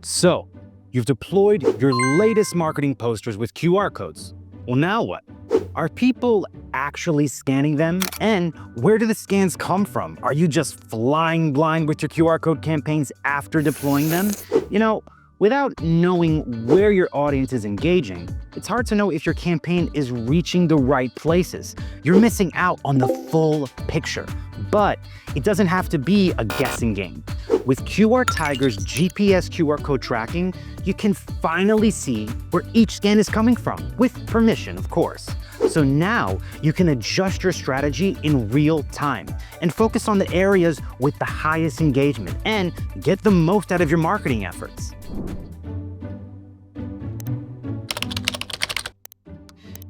So, you've deployed your latest marketing posters with QR codes. Well, now what? Are people actually scanning them? And where do the scans come from? Are you just flying blind with your QR code campaigns after deploying them? Without knowing where your audience is engaging, it's hard to know if your campaign is reaching the right places. You're missing out on the full picture. But it doesn't have to be a guessing game. With QR Tiger's GPS QR code tracking, you can finally see where each scan is coming from, with permission, of course. So now you can adjust your strategy in real time and focus on the areas with the highest engagement and get the most out of your marketing efforts.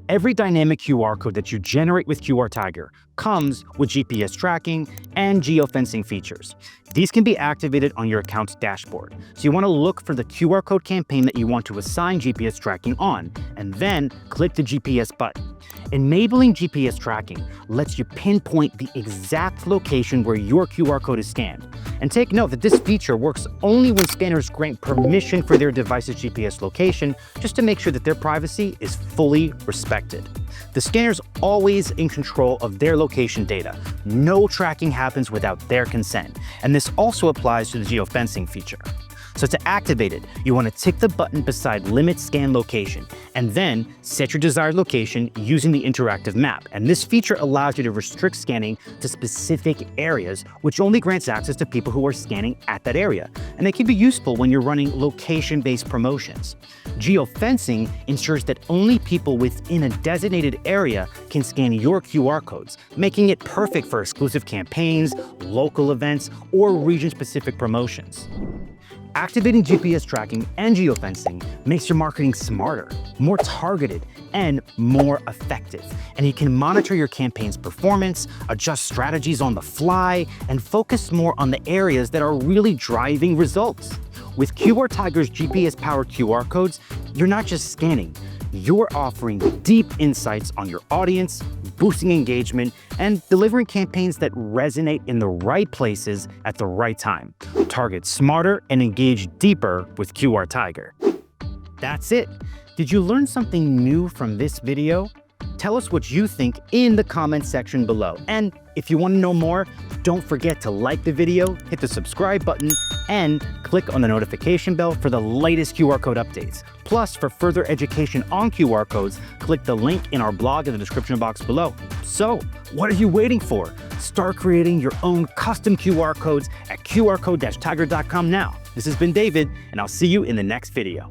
Every dynamic QR code that you generate with QR Tiger comes with GPS tracking and geofencing features. These can be activated on your account's dashboard. So you want to look for the QR code campaign that you want to assign GPS tracking on, and then click the GPS button. Enabling GPS tracking lets you pinpoint the exact location where your QR code is scanned. And take note that this feature works only when scanners grant permission for their device's GPS location, just to make sure that their privacy is fully respected. The scanner's always in control of their location data. No tracking happens without their consent. And this also applies to the geofencing feature. So to activate it, you want to tick the button beside Limit Scan Location, and then set your desired location using the interactive map. And this feature allows you to restrict scanning to specific areas, which only grants access to people who are scanning at that area. And it can be useful when you're running location-based promotions. Geofencing ensures that only people within a designated area can scan your QR codes, making it perfect for exclusive campaigns, local events, or region-specific promotions. Activating GPS tracking and geofencing makes your marketing smarter, more targeted, and more effective. And you can monitor your campaign's performance, adjust strategies on the fly, and focus more on the areas that are really driving results. With QR Tiger's GPS-powered QR codes, you're not just scanning, you're offering deep insights on your audience, boosting engagement, and delivering campaigns that resonate in the right places at the right time. Target smarter and engage deeper with QR Tiger. That's it. Did you learn something new from this video? Tell us what you think in the comments section below. And if you want to know more, don't forget to like the video, hit the subscribe button, and click on the notification bell for the latest QR code updates. Plus, for further education on QR codes, click the link in our blog in the description box below. So, what are you waiting for? Start creating your own custom QR codes at qrcode-tiger.com now. This has been David, and I'll see you in the next video.